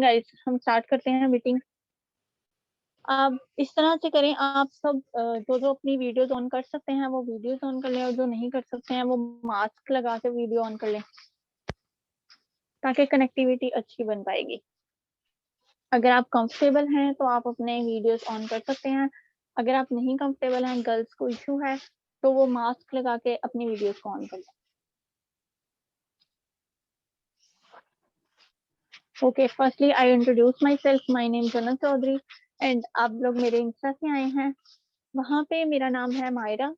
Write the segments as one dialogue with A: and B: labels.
A: Guys हम start करते हैं मीटिंग। आप इस तरह से करें, आप सब जो जो अपनी वीडियोस ऑन कर सकते हैं वो वीडियोस ऑन कर लें, और जो नहीं कर सकते हैं वो मास्क लगा के वीडियो ऑन कर लें, ताकि कनेक्टिविटी अच्छी बन पाएगी। अगर आप कंफर्टेबल हैं तो आप अपने वीडियोस ऑन कर सकते हैं। अगर आप नहीं कंफर्टेबल हैं, गर्ल्स को इशू है, तो वो मास्क लगा के अपनी वीडियोस को ऑन कर लें। Okay, firstly I introduce my self, my name जन्नत चौधरी, एंड आप लोग मेरे इंस्टा से आए हैं। वहाँ पे मेरा नाम है मायरा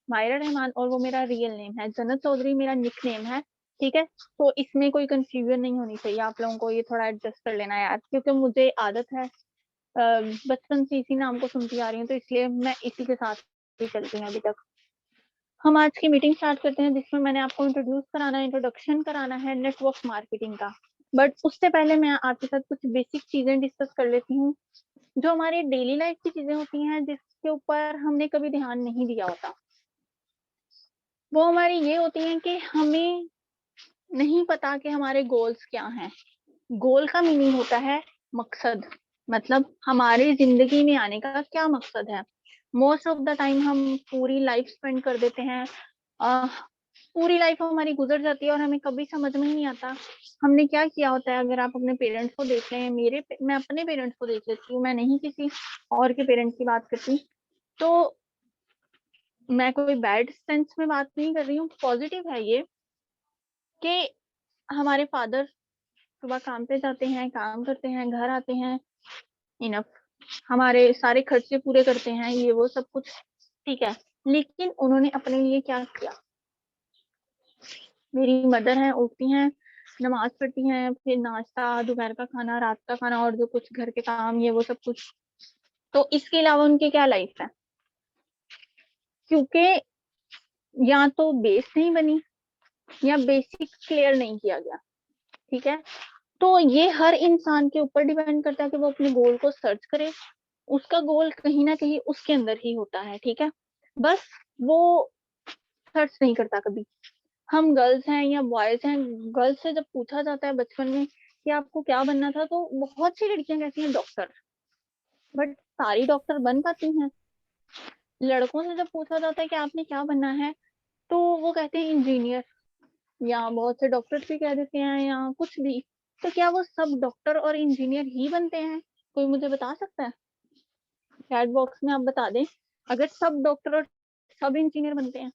A: रहमान, और वो मेरा रियल नेम है। जन्नत चौधरी मेरा निक नेम है, ठीक है। तो इसमें कोई कंफ्यूजन नहीं होनी चाहिए आप लोगों को, ये थोड़ा एडजस्ट कर लेना यार, क्योंकि मुझे आदत है, बचपन से इसी नाम को सुनती आ रही हूँ, तो इसलिए मैं इसी के साथ ही चलती हूँ अभी तक। हम आज की मीटिंग स्टार्ट करते हैं, जिसमें मैंने आपको इंट्रोडक्शन कराना है नेटवर्क मार्केटिंग का। बट उससे पहले मैं आपके साथ कुछ बेसिक चीजें डिस्कस कर लेती हूँ, जो हमारी डेली लाइफ की चीजें होती हैं, जिसके ऊपर हमने कभी ध्यान नहीं दिया होता। वो हमारी ये होती हैं कि हमें नहीं पता कि हमारे गोल्स क्या हैं। गोल का मीनिंग होता है मकसद, मतलब हमारी जिंदगी में आने का क्या मकसद है। मोस्ट ऑफ द टाइम हम पूरी लाइफ स्पेंड कर देते हैं, पूरी लाइफ हमारी गुजर जाती है और हमें कभी समझ में ही नहीं आता हमने क्या किया होता है। अगर आप अपने पेरेंट्स को देख लें, मैं अपने पेरेंट्स को देख लेती हूँ, मैं नहीं किसी और के पेरेंट्स की बात करती। तो मैं कोई बैड सेंस में बात नहीं कर रही हूँ, पॉजिटिव है ये, कि हमारे फादर सुबह काम पे जाते हैं, काम करते हैं, घर आते हैं, इनफ, हमारे सारे खर्चे पूरे करते हैं, ये वो सब कुछ ठीक है। लेकिन उन्होंने अपने लिए क्या किया? मेरी मदर हैं, उठती हैं, नमाज पढ़ती हैं, फिर नाश्ता, दोपहर का खाना, रात का खाना, और जो कुछ घर के काम, ये वो सब कुछ। तो इसके अलावा उनकी क्या लाइफ है? क्योंकि या तो बेस नहीं बनी, या बेसिक क्लियर नहीं किया गया, ठीक है। तो ये हर इंसान के ऊपर डिपेंड करता है कि वो अपने गोल को सर्च करे। उसका गोल कहीं ना कहीं उसके अंदर ही होता है, ठीक है। बस वो सर्च नहीं करता कभी। हम गर्ल्स हैं या बॉयज हैं, गर्ल्स से जब पूछा जाता है बचपन में कि आपको क्या बनना था, तो बहुत सी लड़कियां कहती हैं डॉक्टर, बट सारी डॉक्टर बन पाती हैं। लड़कों से जब पूछा जाता है कि आपने क्या बनना है, तो वो कहते हैं इंजीनियर, या बहुत से डॉक्टर्स भी कह देते हैं, या कुछ भी। तो क्या वो सब डॉक्टर और इंजीनियर ही बनते हैं? कोई मुझे बता सकता है? चैट बॉक्स में आप बता दें, अगर सब डॉक्टर और सब इंजीनियर बनते हैं।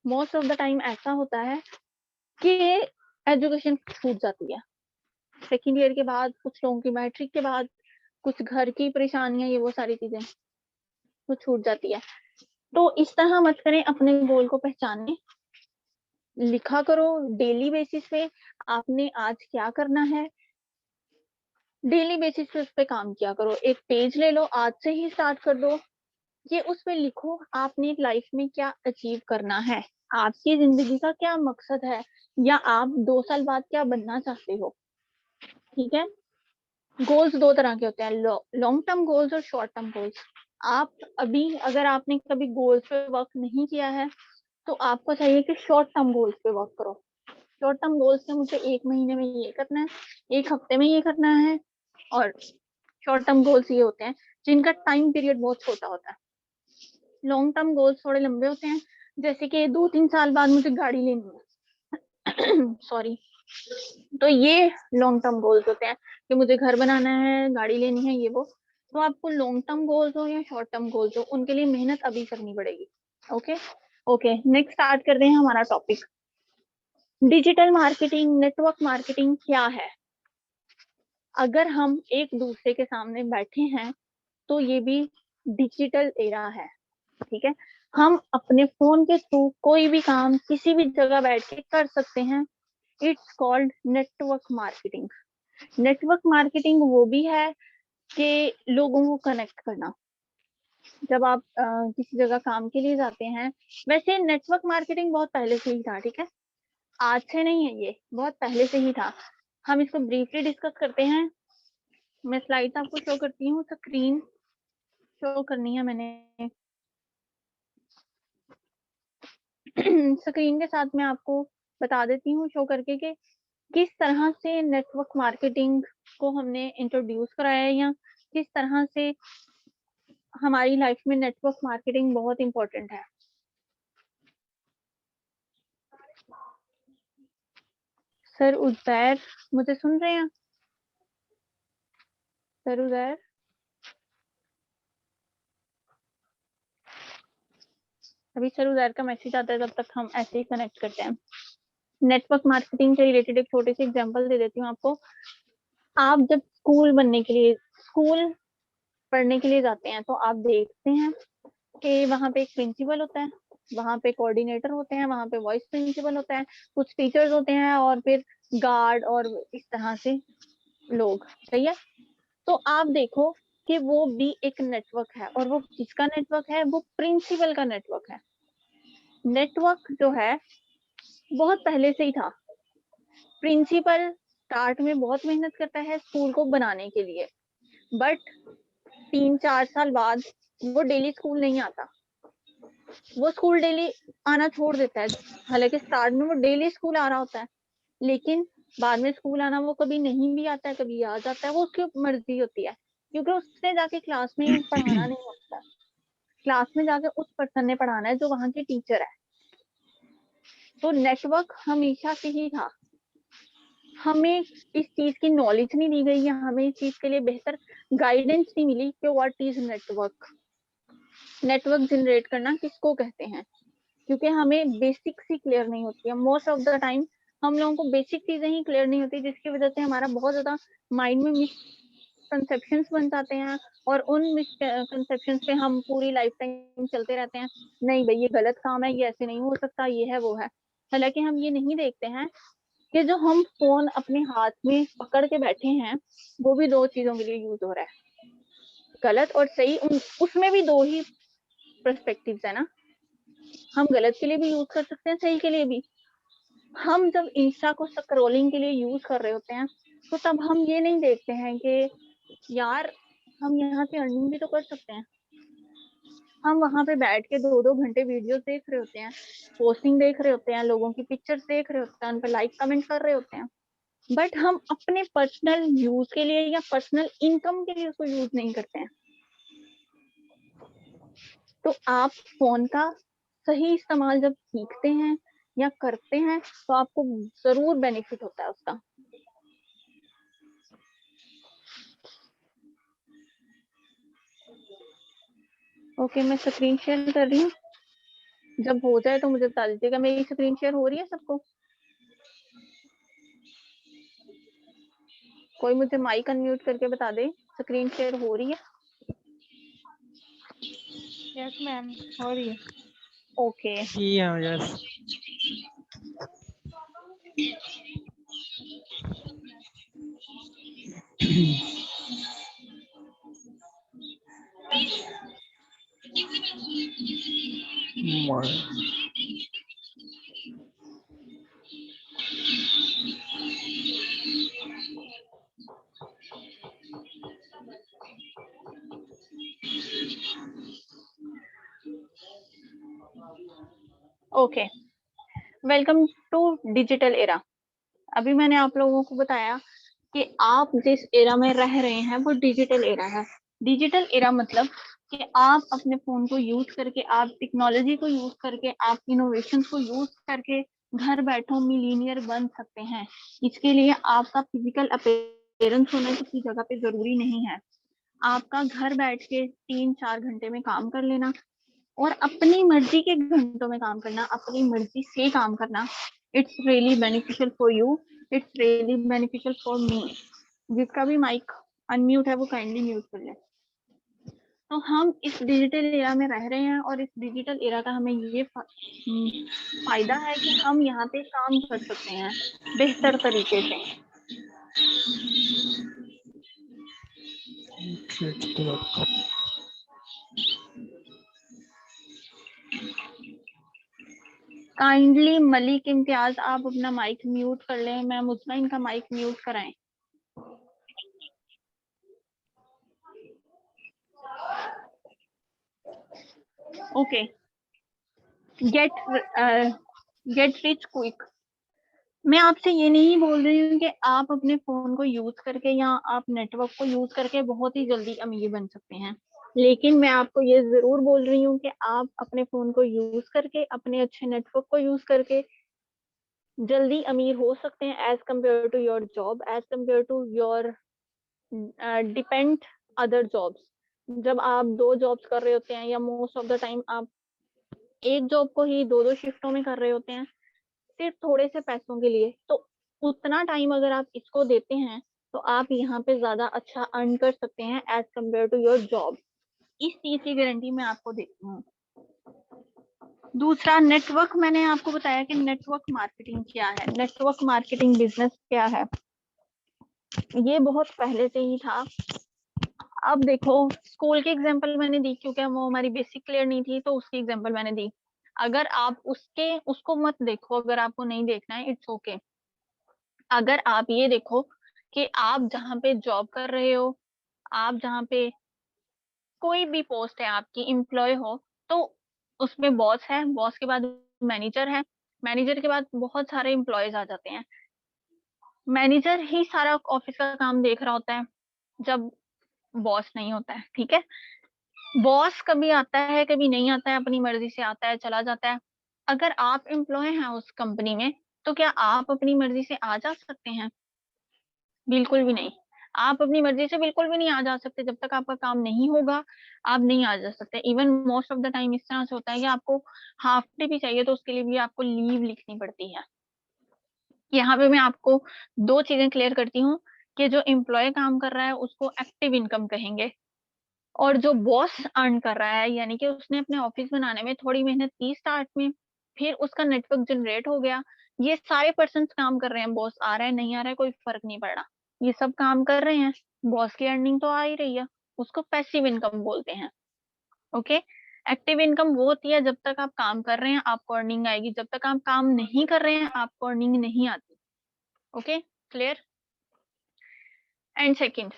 A: मोस्ट ऑफ द टाइम ऐसा होता है कि एजुकेशन छूट जाती है सेकेंड ईयर के बाद, कुछ लोगों की मैट्रिक के बाद, कुछ घर की परेशानियां, ये वो सारी चीजें तो छूट जाती है। तो इस तरह मत करें, अपने गोल को पहचानें, लिखा करो डेली बेसिस पे आपने आज क्या करना है। डेली बेसिस पे उस पर काम किया करो। एक पेज ले लो, आज से ही स्टार्ट कर दो, ये उस पे लिखो आपने लाइफ में क्या अचीव करना है, आपकी जिंदगी का क्या मकसद है, या आप 2 साल बाद क्या बनना चाहते हो, ठीक है। गोल्स दो तरह के होते हैं, लॉन्ग टर्म गोल्स और शॉर्ट टर्म गोल्स। आप अभी, अगर आपने कभी गोल्स पे वर्क नहीं किया है, तो आपको चाहिए कि शॉर्ट टर्म गोल्स पे वर्क करो। शॉर्ट टर्म गोल्स से मुझे 1 महीने में ये करना है, 1 हफ्ते में ये करना है। और शॉर्ट टर्म गोल्स ये होते हैं जिनका टाइम पीरियड बहुत छोटा होता है। लॉन्ग टर्म गोल्स थोड़े लंबे होते हैं, जैसे कि 2-3 साल बाद मुझे गाड़ी लेनी है सॉरी। तो ये लॉन्ग टर्म गोल्स होते हैं कि मुझे घर बनाना है, गाड़ी लेनी है, ये वो। तो आपको लॉन्ग टर्म गोल्स हो या शॉर्ट टर्म गोल्स हो, उनके लिए मेहनत अभी करनी पड़ेगी। ओके ओके, नेक्स्ट स्टार्ट करते हैं हमारा topic. Digital marketing, network marketing क्या है? अगर हम एक दूसरे के सामने बैठे हैं, तो ये भी डिजिटल एरा है, ठीक है। हम अपने फोन के थ्रू कोई भी काम किसी भी जगह बैठ के कर सकते हैं। It's called network marketing. Network marketing वो भी है कि लोगों को कनेक्ट करना। जब आप किसी जगह काम के लिए जाते हैं, वैसे नेटवर्क मार्केटिंग बहुत पहले से ही था, ठीक है, आज से नहीं है, ये बहुत पहले से ही था। हम इसको ब्रीफली डिस्कस करते हैं। मैं स्लाइड आपको शो करती हूँ, स्क्रीन शो करनी है मैंने स्क्रीन के साथ मैं आपको बता देती हूँ शो करके कि किस तरह से नेटवर्क मार्केटिंग को हमने इंट्रोड्यूस कराया है, या किस तरह से हमारी लाइफ में नेटवर्क मार्केटिंग बहुत इंपॉर्टेंट है। सर उजैर मुझे सुन रहे हैं? सर उजैर, अभी सर उजैर का मैसेज आता है, तब तक हम ऐसे ही कनेक्ट करते हैं। नेटवर्क मार्केटिंग से रिलेटेड एक छोटे से एग्जांपल दे देती हूँ आपको। आप जब स्कूल पढ़ने के लिए जाते हैं, तो आप देखते हैं कि वहाँ पे एक प्रिंसिपल होता है, वहाँ पे कोऑर्डिनेटर होते हैं, वहाँ पे वाइस प्रिंसिपल होता है, कुछ टीचर्स होते हैं, और फिर गार्ड और इस तरह से लोग। सही है? तो आप देखो कि वो भी एक नेटवर्क है, और वो किसका नेटवर्क है? वो प्रिंसिपल का नेटवर्क है। नेटवर्क जो है बहुत पहले से ही था। प्रिंसिपल स्टार्ट में बहुत मेहनत करता है स्कूल को बनाने के लिए, बट 3-4 साल बाद वो डेली स्कूल नहीं आता, वो स्कूल डेली आना छोड़ देता है। हालांकि स्टार्ट में वो डेली स्कूल आ रहा होता है, लेकिन बाद में स्कूल आना वो कभी नहीं भी आता है, कभी आ जाता है, वो उसकी मर्जी होती है, क्योंकि उसने जाके क्लास में पढ़ाना नहीं होता। क्लास में जाके उस पर्सन ने पढ़ाना है जो वहां की टीचर है। तो नेटवर्क हमेशा से ही था। हमें इस चीज की नॉलेज नहीं दी गई, या हमें इस चीज के लिए बेहतर गाइडेंस नहीं मिली कि what is network. Network generate करना किसको कहते हैं, क्योंकि हमें बेसिक्स ही क्लियर नहीं होती है। मोस्ट ऑफ द टाइम हम लोगों को बेसिक चीजें ही क्लियर नहीं होती, जिसकी वजह से हमारा बहुत ज्यादा माइंड में मिसकंसेप्शंस बन जाते हैं, और उन मिसकंसेप्शंस पे हम पूरी लाइफ टाइम चलते रहते हैं। नहीं भाई, ये गलत काम है, ये ऐसे नहीं हो सकता, ये है वो है। हालांकि हम ये नहीं देखते हैं कि जो हम फोन अपने हाथ में पकड़ के बैठे हैं, वो भी दो चीजों के लिए यूज हो रहा है, गलत और सही। उसमें भी दो ही पर्सपेक्टिव्स है ना। हम गलत के लिए भी यूज कर सकते हैं, सही के लिए भी। हम जब इंस्टा को स्क्रॉलिंग के लिए यूज कर रहे होते हैं, तो तब हम ये नहीं देखते हैं कि यार हम यहाँ से अर्निंग भी तो कर सकते हैं। हम वहां पे बैठ के 2-2 घंटे वीडियो देख रहे होते हैं, पोस्टिंग देख रहे होते हैं, लोगों की पिक्चर्स देख रहे होते हैं, उन पर लाइक कमेंट कर रहे होते हैं, बट हम अपने पर्सनल यूज के लिए या पर्सनल इनकम के लिए उसको यूज नहीं करते हैं। तो आप फोन का सही इस्तेमाल जब सीखते हैं या करते हैं, तो आपको जरूर बेनिफिट होता है उसका। ओके, मैं स्क्रीन शेयर कर रही हूँ। जब हो जाए तो मुझे बता दीजिएगा। मेरी स्क्रीन शेयर हो रही है सबको? कोई मुझे माइक अनम्यूट करके बता दे, स्क्रीन शेयर हो रही है?
B: यस मैम, हो रही है।
A: Okay.
B: Yes.
A: Okay, welcome to digital era. अभी मैंने आप लोगों को बताया कि आप जिस एरा में रह रहे हैं वो डिजिटल एरा है। डिजिटल एरा मतलब कि आप अपने फोन को यूज करके, आप टेक्नोलॉजी को यूज करके, आप इनोवेशन को यूज करके घर बैठो मिलीनियर बन सकते हैं। इसके लिए आपका फिजिकल अपीयरेंस होना किसी जगह पे जरूरी नहीं है। आपका घर बैठ के 3-4 घंटे में काम कर लेना, और अपनी मर्जी के घंटों में काम करना, अपनी मर्जी से काम करना, it's really beneficial for you, it's really beneficial for me. जिसका भी माइक अनम्यूट है वो काइंडली म्यूट कर ले। तो हम इस डिजिटल एरा में रह रहे हैं, और इस डिजिटल एरा का हमें ये फायदा है कि हम यहाँ पे काम कर सकते हैं बेहतर तरीके से। काइंडली मलिक इम्तियाज, आप अपना माइक म्यूट कर लें। मैं मुतमईन का माइक म्यूट कराएं। Okay, get get rich quick. मैं आपसे ये नहीं बोल रही हूँ कि आप अपने फोन को यूज करके या आप नेटवर्क को यूज करके बहुत ही जल्दी अमीर बन सकते हैं, लेकिन मैं आपको ये जरूर बोल रही हूँ कि आप अपने फोन को यूज करके, अपने अच्छे नेटवर्क को यूज करके जल्दी अमीर हो सकते हैं as compare to your job, as compare to your depend other jobs. जब आप दो जॉब्स कर रहे होते हैं या मोस्ट ऑफ द टाइम आप एक जॉब को ही दो दो शिफ्टों में कर रहे होते हैं सिर्फ थोड़े से पैसों के लिए, तो उतना टाइम अगर आप इसको देते हैं तो आप यहाँ पे ज्यादा अच्छा अर्न कर सकते हैं as compare to your job. इस चीज की गारंटी मैं आपको देती हूँ। दूसरा, नेटवर्क, मैंने आपको बताया कि नेटवर्क मार्केटिंग क्या है, नेटवर्क मार्केटिंग बिजनेस क्या है। ये बहुत पहले से ही था। अब देखो, स्कूल की एग्जांपल मैंने दी क्योंकि वो हमारी बेसिक क्लियर नहीं थी, तो उसकी एग्जांपल मैंने दी। अगर आप उसको मत देखो, अगर आपको नहीं देखना है इट्स ओके। अगर आप ये देखो कि आप जहाँ पे जॉब कर रहे हो, आप जहाँ पे कोई भी पोस्ट है आपकी, एम्प्लॉय हो, तो उसमें बॉस है, बॉस के बाद मैनेजर है, मैनेजर के बाद बहुत सारे एम्प्लॉयज आ जाते हैं। मैनेजर ही सारा ऑफिस का काम देख रहा होता है जब बॉस नहीं होता है, ठीक है। बॉस कभी आता है कभी नहीं आता है, अपनी मर्जी से आता है चला जाता है। अगर आप एम्प्लॉय हैं उस कंपनी में, तो क्या आप अपनी मर्जी से आ जा सकते हैं? बिल्कुल भी नहीं। आप अपनी मर्जी से बिल्कुल भी नहीं आ जा सकते, जब तक आपका काम नहीं होगा आप नहीं आ जा सकते। Even most of the time इस तरह से होता है कि आपको हाफ डे भी चाहिए तो उसके लिए भी आपको लीव लिखनी पड़ती है। यहाँ पे मैं आपको दो चीजें क्लियर करती हूँ कि जो एम्प्लॉय काम कर रहा है उसको एक्टिव इनकम कहेंगे, और जो बॉस अर्न कर रहा है यानी कि उसने अपने ऑफिस बनाने में थोड़ी मेहनत की स्टार्ट में, फिर उसका नेटवर्क जनरेट हो गया, ये सारे पर्सन काम कर रहे हैं, बॉस आ रहा है नहीं आ रहा है कोई फर्क नहीं पड़ रहा, ये सब काम कर रहे हैं, बॉस की अर्निंग तो आ ही रही है, उसको पैसिव इनकम बोलते हैं। ओके। एक्टिव इनकम वो होती है जब तक आप काम कर रहे हैं आपको अर्निंग आएगी, जब तक आप काम नहीं कर रहे हैं आपको अर्निंग नहीं आती। Okay, clear. एंड सेकंड,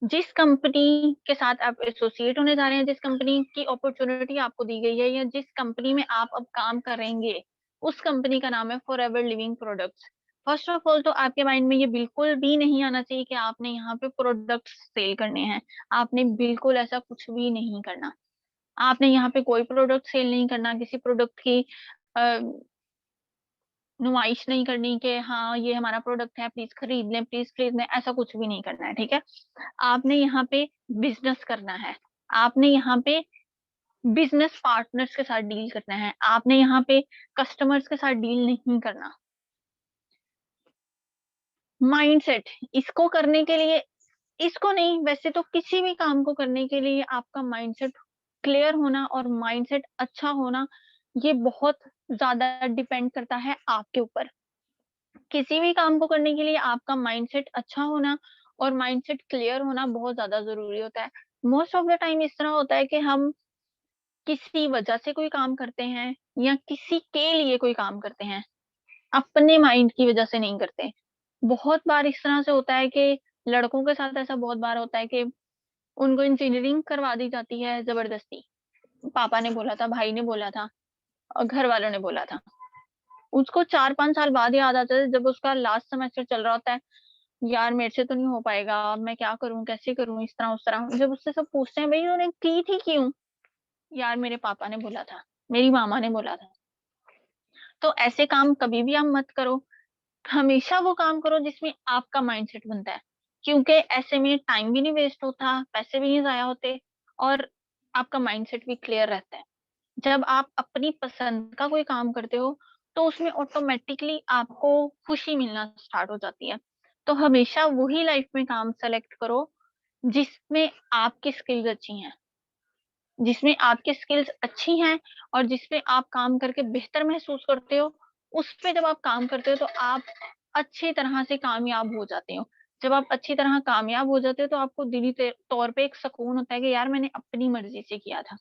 A: जिस कंपनी के साथ आप एसोसिएट होने जा रहे हैं, जिस कंपनी की अपॉर्चुनिटी आपको दी गई है या जिस कंपनी में आप अब काम करेंगे, उस कंपनी का नाम है forever living products. First of all तो आपके माइंड में ये बिल्कुल भी नहीं आना चाहिए कि आपने यहाँ पे प्रोडक्ट्स सेल करने हैं। आपने बिल्कुल ऐसा कुछ भी नहीं करना। आपने यहाँ पे कोई प्रोडक्ट सेल नहीं करना, किसी प्रोडक्ट की नुमाइश नहीं करनी कि हाँ ये हमारा प्रोडक्ट है प्लीज खरीद लें, ऐसा कुछ भी नहीं करना है, ठीक है। आपने यहाँ पे बिजनेस करना है, आपने यहाँ पे बिजनेस पार्टनर्स के साथ डील करना है, आपने यहाँ पे कस्टमर्स के साथ डील नहीं करना। माइंडसेट, इसको करने के लिए, इसको नहीं वैसे तो किसी भी काम को करने के लिए आपका माइंडसेट क्लियर होना और माइंडसेट अच्छा होना, ये बहुत ज्यादा डिपेंड करता है आपके ऊपर। किसी भी काम को करने के लिए आपका माइंडसेट अच्छा होना और माइंडसेट क्लियर होना बहुत ज्यादा जरूरी होता है। मोस्ट ऑफ द टाइम इस तरह होता है कि हम किसी वजह से कोई काम करते हैं या किसी के लिए कोई काम करते हैं, अपने माइंड की वजह से नहीं करते। बहुत बार इस तरह से होता है कि लड़कों के साथ ऐसा बहुत बार होता है कि उनको इंजीनियरिंग करवा दी जाती है जबरदस्ती, पापा ने बोला था, भाई ने बोला था और घर वालों ने बोला था। उसको 4-5 साल बाद याद आता है जब उसका लास्ट सेमेस्टर चल रहा होता है, यार मेरे से तो नहीं हो पाएगा, अब मैं क्या करूं, कैसे करूं, इस तरह उस तरह। जब उससे सब पूछते हैं भाई उन्होंने की थी क्यों, यार मेरे पापा ने बोला था, मेरी मामा ने बोला था। तो ऐसे काम कभी भी आप मत करो। हमेशा वो काम करो जिसमें आपका माइंडसेट बनता है, क्योंकि ऐसे में टाइम भी नहीं वेस्ट होता, पैसे भी नहीं जाया होते, और आपका माइंडसेट भी क्लियर रहता है। जब आप अपनी पसंद का कोई काम करते हो तो उसमें ऑटोमेटिकली आपको खुशी मिलना स्टार्ट हो जाती है। तो हमेशा वही लाइफ में काम सेलेक्ट करो जिसमें आपकी स्किल्स अच्छी हैं, जिसमें आपकी स्किल्स अच्छी हैं और जिसपे आप काम करके बेहतर महसूस करते हो। उस पे जब आप काम करते हो तो आप अच्छी तरह से कामयाब हो जाते हो। जब आप अच्छी तरह कामयाब हो जाते हो तो आपको दिली तौर पे एक सुकून होता है कि यार मैंने अपनी मर्जी से किया था।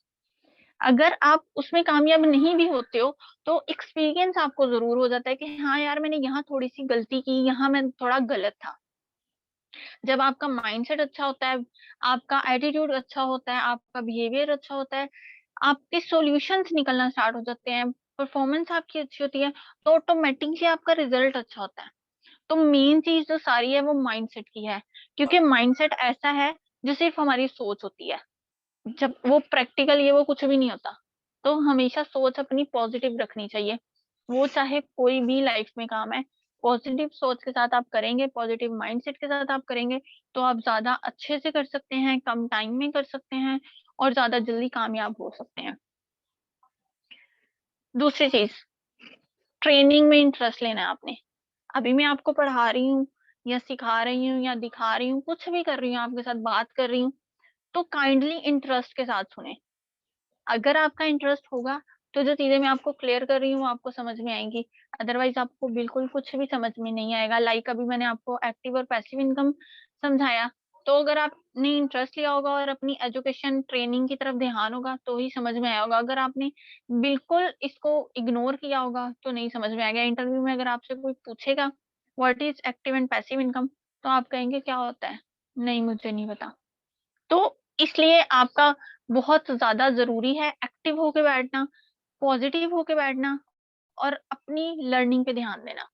A: अगर आप उसमें कामयाब नहीं भी होते हो तो एक्सपीरियंस आपको जरूर हो जाता है कि हाँ यार मैंने यहाँ थोड़ी सी गलती की, यहाँ मैं थोड़ा गलत था। जब आपका माइंडसेट अच्छा होता है, आपका एटीट्यूड अच्छा होता है, आपका बिहेवियर अच्छा होता है, आपके सॉल्यूशंस निकलना स्टार्ट हो जाते हैं। परफॉर्मेंस आपकी अच्छी होती है, तो ऑटोमेटिकली आपका रिजल्ट अच्छा होता है। तो मेन चीज जो सारी है वो माइंडसेट की है, क्योंकि माइंडसेट ऐसा है जो सिर्फ हमारी सोच होती है, जब वो प्रैक्टिकल ये वो कुछ भी नहीं होता। तो हमेशा सोच अपनी पॉजिटिव रखनी चाहिए, वो चाहे कोई भी लाइफ में काम है। पॉजिटिव सोच के साथ आप करेंगे, पॉजिटिव माइंडसेट के साथ आप करेंगे, तो आप ज्यादा अच्छे से कर सकते हैं, कम टाइम में कर सकते हैं और ज्यादा जल्दी कामयाब हो सकते हैं। दूसरी चीज, ट्रेनिंग में इंटरेस्ट लेना है आपने। अभी मैं आपको पढ़ा रही हूँ या सिखा रही हूँ या दिखा रही हूँ, कुछ भी कर रही हूँ, आपके साथ बात कर रही हूँ, तो काइंडली इंटरेस्ट के साथ सुने। अगर आपका इंटरेस्ट होगा तो जो चीजें मैं आपको क्लियर कर रही हूँ वो आपको समझ में आएंगी, अदरवाइज आपको बिल्कुल कुछ भी समझ में नहीं आएगा। लाइक अभी मैंने आपको एक्टिव और पैसिव इनकम समझाया, तो अगर आपने इंटरेस्ट लिया होगा और अपनी एजुकेशन ट्रेनिंग की तरफ ध्यान होगा तो ही समझ में आया होगा। अगर आपने बिल्कुल इसको इग्नोर किया होगा तो नहीं समझ में आएगा। इंटरव्यू में अगर आपसे कोई पूछेगा what is active and passive income, तो आप कहेंगे क्या होता है, नहीं मुझे नहीं पता। तो इसलिए आपका बहुत ज़्यादा ज़रूरी है एक्टिव होके बैठना, पॉज़िटिव होके बैठना और अपनी लर्निंग पे ध्यान देना।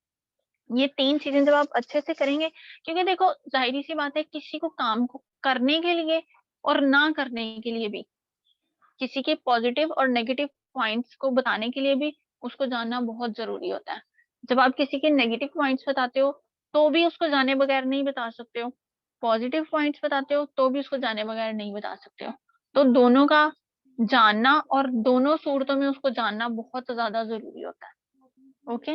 A: ये 3 चीज़ें जब आप अच्छे से करेंगे, क्योंकि देखो ज़ाहिर-सी बात है, किसी को काम को करने के लिए और ना करने के लिए भी, किसी के पॉज़िटिव और नेगेटिव पॉइंट्स को बताने के लिए भी उसको जानना बहुत ज़रूरी होता है। जब आप किसी के नेगेटिव पॉइंट्स बताते हो, तो भी उसको जाने बगैर नहीं बता सकते हो। पॉज़िटिव पॉइंट्स बताते हो, तो भी उसको जाने बगैर नहीं बता सकते हो। तो दोनों का जानना और दोनों सूरतों में उसको जानना बहुत ज़्यादा ज़रूरी होता है। Okay?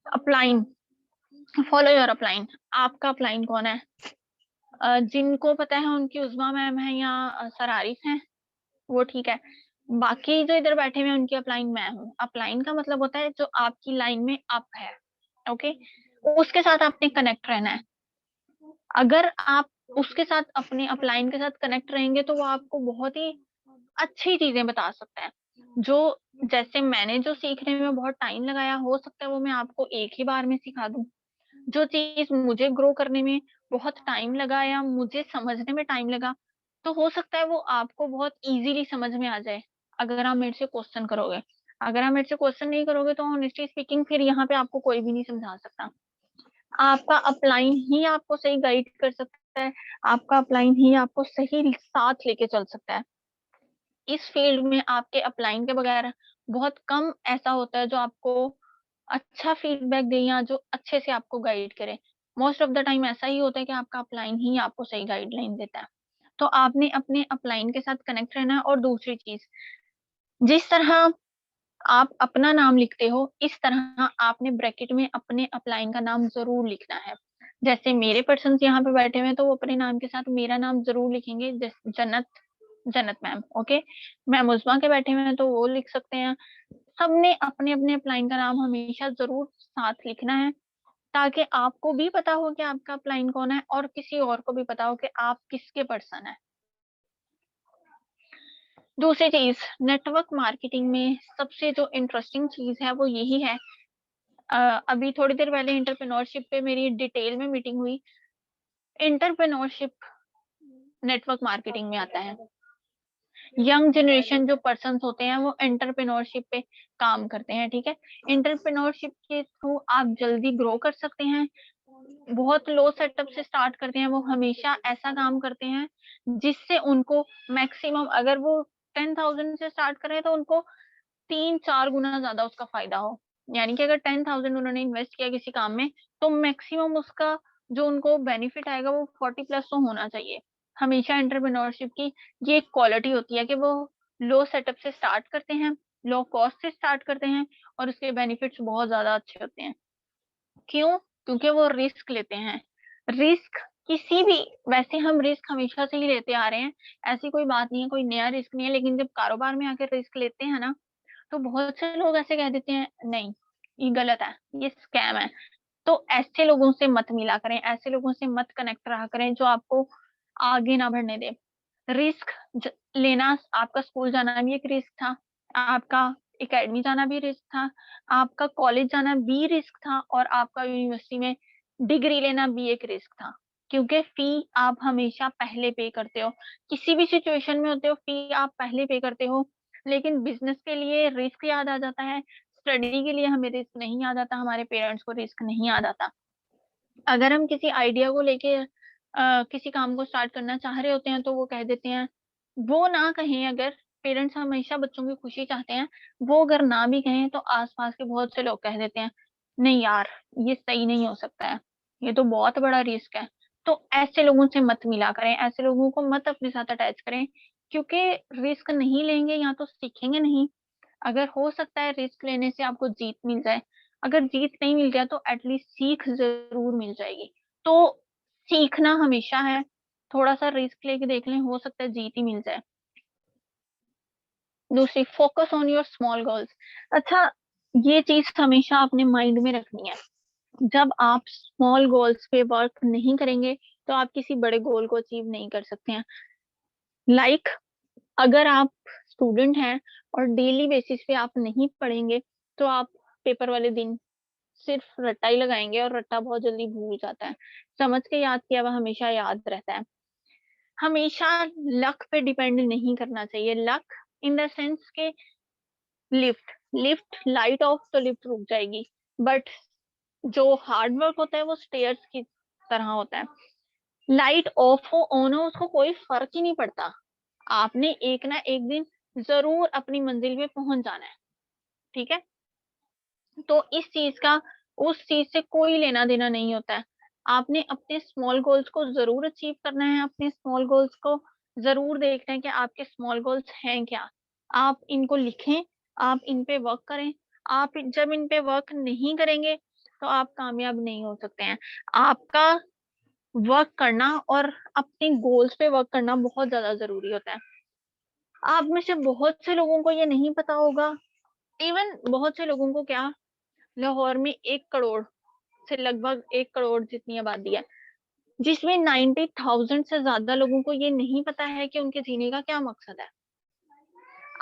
A: Upline, follow your upline. आपका अपलाइन कौन है? जिनको पता है उनकी उज़्मा मैम है या सर आरिफ हैं, वो ठीक है। बाकी जो इधर बैठे हुए हैं उनकी अपलाइन मैं हूँ। अपलाइन का मतलब होता है जो आपकी लाइन में अप है, ओके? उसके साथ आपने कनेक्ट रहना है। अगर आप उसके साथ अपने अपलाइन के साथ कनेक्ट रहेंगे तो वो आपको बहुत ही अच्छी चीज़ें बता सकता है। जो जैसे मैंने जो सीखने में बहुत टाइम लगाया, हो सकता है वो मैं आपको एक ही बार में सिखा दूँ। जो चीज़ मुझे ग्रो करने में बहुत टाइम लगा या मुझे समझने में टाइम लगा, तो हो सकता है वो आपको बहुत ईज़िली समझ में आ जाए, अगर आप मेरे से क्वेश्चन करोगे। अगर आप मेरे से क्वेश्चन नहीं करोगे तो ऑनेस्टली स्पीकिंग फिर यहाँ पे आपको कोई भी नहीं समझा सकता। आपका अपलाइन ही आपको सही गाइड कर सकता है, आपका अपलाइन ही आपको सही साथ लेके चल सकता है। इस फील्ड में आपके अपलाइन के बगैर बहुत कम ऐसा होता है जो आपको अच्छा फीडबैक दे या जो अच्छे से आपको गाइड करे। मोस्ट ऑफ द टाइम ऐसा ही होता है कि आपका अपलाइन ही आपको सही गाइडलाइन देता है। तो आपने अपने अपलाइन के साथ कनेक्ट रहना है। और दूसरी चीज़, जिस तरह आप अपना नाम लिखते हो, इस तरह आपने ब्रैकेट में अपने अपलाइन का नाम ज़रूर लिखना है। जैसे मेरे पर्सन्स यहाँ पे बैठे हुए हैं, तो वो अपने नाम के साथ मेरा नाम ज़रूर लिखेंगे, जैसे जन्नत, जन्नत मैम, ओके? मैम उस्मा के बैठे हुए हैं, तो वो लिख सकते हैं। सबने अपने-अपने अपलाइन का नाम हमेशा ज़रूर साथ लिखना है, ताकि आपको भी पता हो कि आपका अपलाइन कौन है और किसी और को भी पता हो कि आप किसके पर्सन हैं। दूसरी चीज़, नेटवर्क मार्केटिंग में सबसे जो इंटरेस्टिंग चीज़ है वो यही है, अभी थोड़ी देर पहले एंटरप्रेन्योरशिप पे मेरी डिटेल में मीटिंग हुई। एंटरप्रेन्योरशिप नेटवर्क मार्केटिंग में आता है। यंग जनरेशन जो पर्सन्स होते हैं वो एंटरप्रेन्योरशिप पे काम करते हैं, ठीक है? एंटरप्रेन्योरशिप के थ्रू आप जल्दी ग्रो कर सकते हैं। बहुत लो सेटअप से स्टार्ट करते हैं, वो हमेशा ऐसा काम करते हैं जिससे उनको मैक्सिमम, अगर वो 10,000 से स्टार्ट कर रहे हैं तो उनको 3-4 गुना ज़्यादा उसका फ़ायदा हो। यानी कि अगर 10,000 उन्होंने इन्वेस्ट किया किसी काम में, तो मैक्सिमम उसका जो उनको बेनिफिट आएगा वो 40 प्लस तो होना चाहिए। हमेशा एंटरप्रेन्योरशिप की ये एक क्वालिटी होती है कि वो लो सेटअप से स्टार्ट करते हैं, लो कॉस्ट से स्टार्ट करते हैं और उसके बेनिफिट्स बहुत ज़्यादा अच्छे होते हैं। क्यों? क्योंकि वो रिस्क लेते हैं। रिस्क किसी भी, वैसे हम रिस्क हमेशा से ही लेते आ रहे हैं, ऐसी कोई बात नहीं है, कोई नया रिस्क नहीं है, लेकिन जब कारोबार में आके रिस्क लेते हैं ना, तो बहुत से लोग ऐसे कह देते हैं, नहीं, ये गलत है, ये स्कैम है। तो ऐसे लोगों से मत मिला करें, ऐसे लोगों से मत कनेक्ट रहा करें जो आपको आगे ना बढ़ने दें। रिस्क लेना, आपका स्कूल जाना भी एक रिस्क था, आपका एकेडमी जाना भी रिस्क था, आपका कॉलेज जाना भी रिस्क था और आपका यूनिवर्सिटी में डिग्री लेना भी एक रिस्क था। क्योंकि फी आप हमेशा पहले पे करते हो, किसी भी सिचुएशन में होते हो, फी आप पहले पे करते हो। लेकिन बिजनेस के लिए रिस्क याद आ जाता है, स्टडी के लिए हमें रिस्क नहीं याद आता, हमारे पेरेंट्स को रिस्क नहीं याद आता। अगर हम किसी आइडिया को लेके किसी काम को स्टार्ट करना चाह रहे होते हैं तो वो कह देते हैं, वो ना कहें अगर, पेरेंट्स हमेशा बच्चों की खुशी चाहते हैं, वो अगर ना भी कहें तो आसपास के बहुत से लोग कह देते हैं, नहीं यार ये सही नहीं हो सकता है, ये तो बहुत बड़ा रिस्क है। तो ऐसे लोगों से मत मिला करें, ऐसे लोगों को मत अपने साथ अटैच करें, क्योंकि रिस्क नहीं लेंगे या तो सीखेंगे नहीं। अगर हो सकता है रिस्क लेने से आपको जीत मिल जाए, अगर जीत नहीं मिल जाए तो एटलीस्ट सीख ज़रूर मिल जाएगी। तो सीखना हमेशा है, थोड़ा-सा रिस्क लेके देख लें, हो सकता है जीत ही मिल जाए। दूसरी, focus on your small goals. अच्छा, ये चीज़ हमेशा अपने माइंड में रखनी है। जब आप स्मॉल गोल्स पे वर्क नहीं करेंगे, तो आप किसी बड़े गोल को अचीव नहीं कर सकते हैं। लाइक अगर आप स्टूडेंट हैं और डेली बेसिस पे आप नहीं पढ़ेंगे, तो आप पेपर वाले दिन सिर्फ रट्टा ही लगाएँगे और रट्टा बहुत जल्दी भूल जाता है। समझ के याद किया हुआ हमेशा याद रहता है। हमेशा लक पे डिपेंड नहीं करना चाहिए। लक इन द सेंस के लिफ्ट लिफ्ट लाइट ऑफ तो लिफ्ट रुक जाएगी, बट जो हार्ड वर्क होता है वो स्टेयर्स की तरह होता है। लाइट ऑफ हो ऑन हो उसको कोई फ़र्क ही नहीं पड़ता। आपने एक ना एक दिन ज़रूर अपनी मंजिल पे पहुँच जाना है, ठीक है? तो इस चीज़ का उस चीज़ से कोई लेना-देना नहीं होता है। आपने अपने स्मॉल गोल्स को ज़रूर अचीव करना है, अपने स्मॉल गोल्स को ज़रूर देखना है कि आपके स्मॉल गोल्स हैं क्या? आप इनको लिखें, आप इन पे वर्क करें। आप जब इन पे वर्क नहीं करेंगे, तो आप कामयाब नहीं हो सकते हैं। आपका वर्क करना और अपने गोल्स पे वर्क करना बहुत ज़्यादा ज़रूरी होता है। आप में से बहुत से लोगों को ये नहीं पता होगा, इवन बहुत से लोगों को क्या, लाहौर में 1 करोड़ से लगभग 1 करोड़ जितनी आबादी है, जिसमें 90,000 से ज़्यादा लोगों को ये नहीं पता है कि उनके जीने का क्या मकसद है।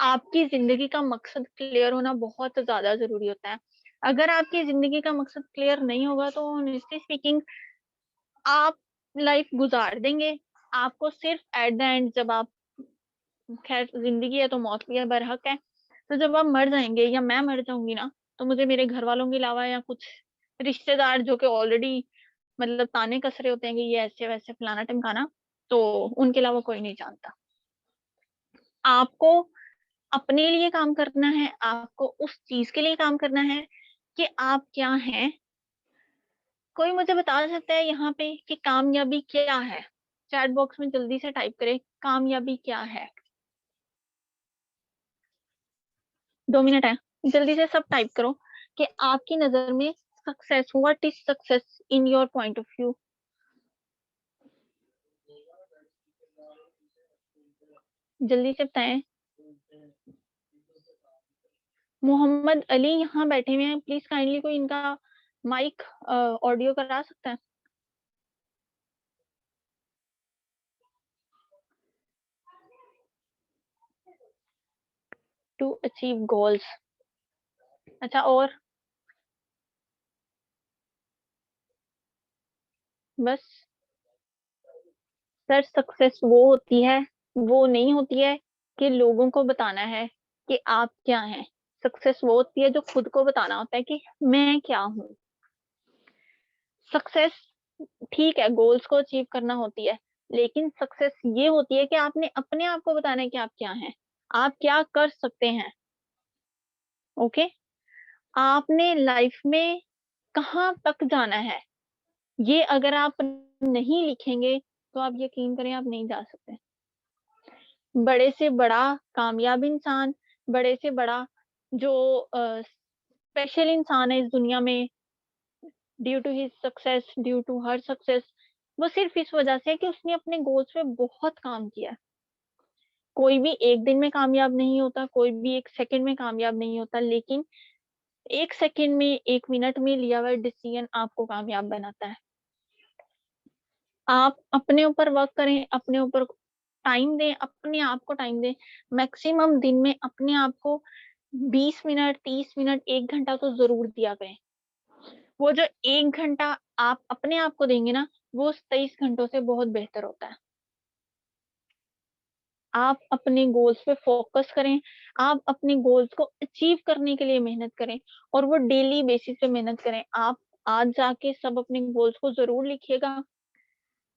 A: आपकी ज़िंदगी का मकसद क्लियर होना बहुत ज़्यादा ज़रूरी होता है। अगर आपकी ज़िंदगी का मकसद क्लियर नहीं होगा तो ऑनेस्टली स्पीकिंग आप लाइफ़ गुज़ार देंगे। आपको सिर्फ़ एट द एंड जब आप, ख़ैर ज़िंदगी है तो मौत भी है, बरहक है। तो जब आप मर जाएँगे या मैं मर जाऊँगी ना, तो मुझे मेरे घरवालों के अलावा या कुछ रिश्तेदार जो कि ऑलरेडी मतलब ताने कस रहे होते हैं कि ये ऐसे-वैसे फलाना-ढिमकाना, तो उनके अलावा कोई नहीं जानता। आपको अपने लिए काम करना है, आपको उस चीज़ के लिए काम करना है कि आप क्या हैं। कोई मुझे बता सकता है यहाँ पे कि कामयाबी क्या है? चैट बॉक्स में जल्दी से टाइप करें, कामयाबी क्या है? 2 मिनट है, जल्दी से सब टाइप करो कि आपकी नज़र में success, what is success in your point of view? जल्दी से बताएँ। मोहम्मद अली यहाँ बैठे हुए हैं, प्लीज़ काइंडली कोई इनका माइक ऑडियो करा सकता है? To achieve goals. अच्छा, और? बस? सर सक्सेस वो होती है, वो नहीं होती है कि लोगों को बताना है कि आप क्या हैं। सक्सेस वो होती है जो खुद को बताना होता है कि मैं क्या हूँ। सक्सेस ठीक है, गोल्स को अचीव करना होती है, लेकिन सक्सेस ये होती है कि आपने अपने आप को बताना है कि आप क्या हैं, आप क्या कर सकते हैं, ओके? आपने लाइफ में कहाँ तक जाना है, ये अगर आप नहीं लिखेंगे, तो आप यकीन करें आप नहीं जा सकते। बड़े से बड़ा कामयाब इंसान, बड़े से बड़ा जो स्पेशल इंसान है इस दुनिया में, due to his success, due to her success, वो सिर्फ इस वजह से है कि उसने अपने गोल्स पे बहुत काम किया है। कोई भी एक दिन में कामयाब नहीं होता, कोई भी 1 सेकंड में कामयाब नहीं होता, लेकिन 1 सेकंड में, 1 मिनट में लिया हुआ डिसीजन आपको कामयाब बनाता है। आप अपने ऊपर वर्क करें, अपने ऊपर टाइम दें, अपने आप को टाइम दें। मैक्सिमम दिन में अपने आप को 20 मिनट, 30 मिनट, 1 घंटा तो ज़रूर दिया करें। वो जो 1 घंटा आप अपने आप को देंगे ना, वो 23 घंटों से बहुत बेहतर होता है। आप अपने गोल्स पे फोकस करें, आप अपने गोल्स को अचीव करने के लिए मेहनत करें और वो डेली बेसिस पे मेहनत करें। आप आज जाके सब अपने गोल्स को जरूर लिखिएगा,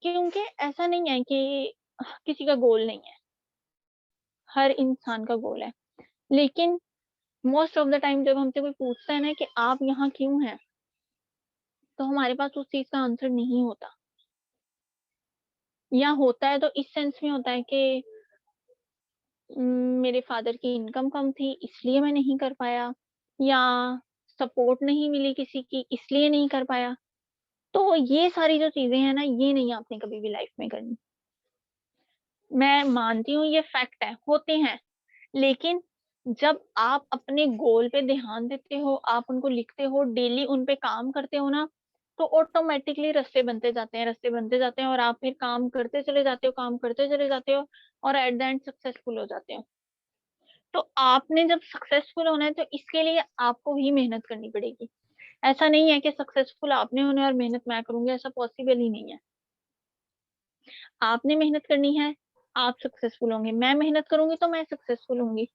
A: क्योंकि ऐसा नहीं है कि किसी का गोल नहीं है, हर इंसान का गोल है। लेकिन मोस्ट ऑफ द टाइम जब हमसे कोई पूछता है ना कि आप यहाँ क्यों हैं, तो हमारे पास उस चीज का आंसर नहीं होता, या होता है तो इस सेंस में होता है कि मेरे फादर की इनकम कम थी इसलिए मैं नहीं कर पाया, या सपोर्ट नहीं मिली किसी की इसलिए नहीं कर पाया। तो ये सारी जो चीजें हैं ना, ये नहीं आपने कभी भी लाइफ में करनी। मैं मानती हूँ ये फैक्ट है, होते हैं, लेकिन जब आप अपने गोल पे ध्यान देते हो, आप उनको लिखते हो, डेली उन पे काम करते हो ना, तो ऑटोमेटिकली रास्ते बनते जाते हैं, रास्ते बनते जाते हैं, और आप फिर काम करते चले जाते हो, काम करते चले जाते हो, और एट द एंड सक्सेसफुल हो जाते हो। तो आपने जब सक्सेसफुल होना है तो इसके लिए आपको भी मेहनत करनी पड़ेगी। ऐसा नहीं है कि सक्सेसफुल आपने होना है और मेहनत मैं करूंगी, ऐसा पॉसिबल ही नहीं है। आपने मेहनत करनी है, आप सक्सेसफुल होंगे, मैं मेहनत करूंगी तो मैं सक्सेसफुल होंगी।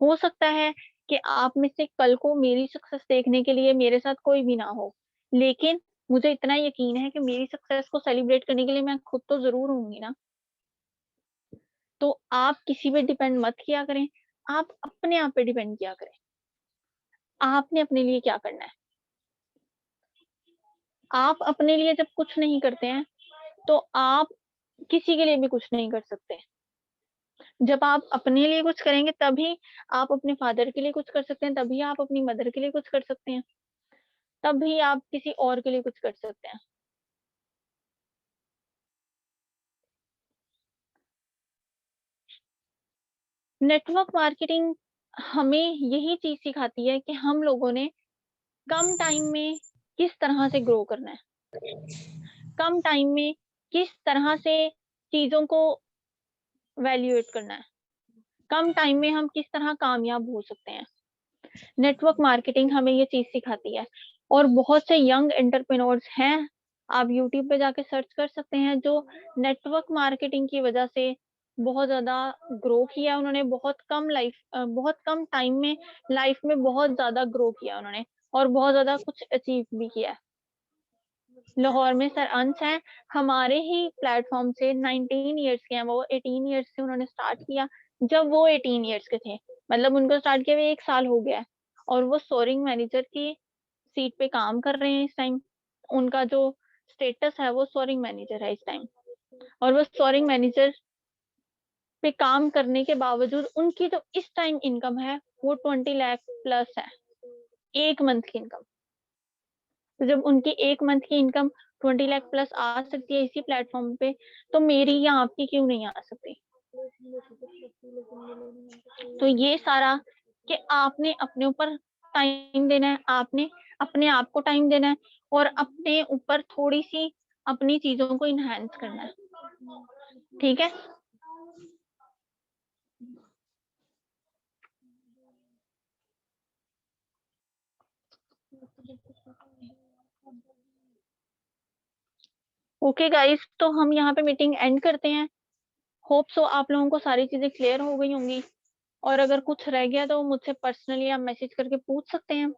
A: हो सकता है कि आप में से कल को मेरी सक्सेस देखने के लिए मेरे साथ कोई भी ना हो, लेकिन मुझे इतना यकीन है कि मेरी सक्सेस को सेलिब्रेट करने के लिए मैं खुद तो जरूर होंगी ना। तो आप किसी पे डिपेंड मत किया करें, आप अपने आप पे डिपेंड किया करें। आपने अपने लिए क्या करना है। आप अपने लिए जब कुछ नहीं करते हैं तो आप किसी के लिए भी कुछ नहीं कर सकते। जब आप अपने लिए कुछ करेंगे तभी आप अपने फादर के लिए कुछ कर सकते हैं, तभी आप अपनी मदर के लिए कुछ कर सकते हैं, तभी आप किसी और के लिए कुछ कर सकते हैं। नेटवर्क मार्केटिंग हमें यही चीज सिखाती है कि हम लोगों ने कम टाइम में किस तरह से ग्रो करना है, कम टाइम में किस तरह से चीजों को वैल्यूएट करना है, कम टाइम में हम किस तरह कामयाब हो सकते हैं। नेटवर्क मार्केटिंग हमें ये चीज सिखाती है। और बहुत से यंग एंटरप्रेन्योर्स हैं, आप यूट्यूब पे जाके सर्च कर सकते हैं, जो नेटवर्क मार्केटिंग की वजह से बहुत ज्यादा ग्रो किया उन्होंने, बहुत कम टाइम में लाइफ में बहुत ज्यादा ग्रो किया उन्होंने, और बहुत ज्यादा कुछ अचीव भी किया। लाहौर में सर अंश हैं, हमारे ही प्लेटफॉर्म से 19 ईयर्स के हैं वो, 18 ईयर्स से उन्होंने स्टार्ट किया। जब वो 18 ईयर्स के थे, मतलब उनको स्टार्ट किए हुए 1 साल हो गया है, और वो सोरिंग मैनेजर की सीट पे काम कर रहे हैं इस टाइम। उनका जो स्टेटस है वो सोरिंग मैनेजर है इस टाइम, और वो सोरिंग मैनेजर पे काम करने के बावजूद उनकी जो इस टाइम इनकम है वो 20 लाख प्लस है, एक मंथ की इनकम। तो जब उनकी एक मंथ की इनकम 20 लाख प्लस आ सकती है इसी प्लेटफॉर्म पे, तो मेरी या आपकी क्यों नहीं आ सकती। तो ये सारा कि आपने अपने ऊपर टाइम देना है, आपने अपने आप को टाइम देना है, और अपने ऊपर थोड़ी सी अपनी चीजों को इनहेंस करना है। ठीक है। ओके गाइस, तो हम यहाँ पे मीटिंग एंड करते हैं। होप सो आप लोगों को सारी चीजें क्लियर हो गई होंगी, और अगर कुछ रह गया तो मुझसे पर्सनली आप मैसेज करके पूछ सकते हैं।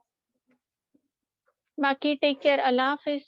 A: बाकी टेक केयर, अल्लाह हाफिज।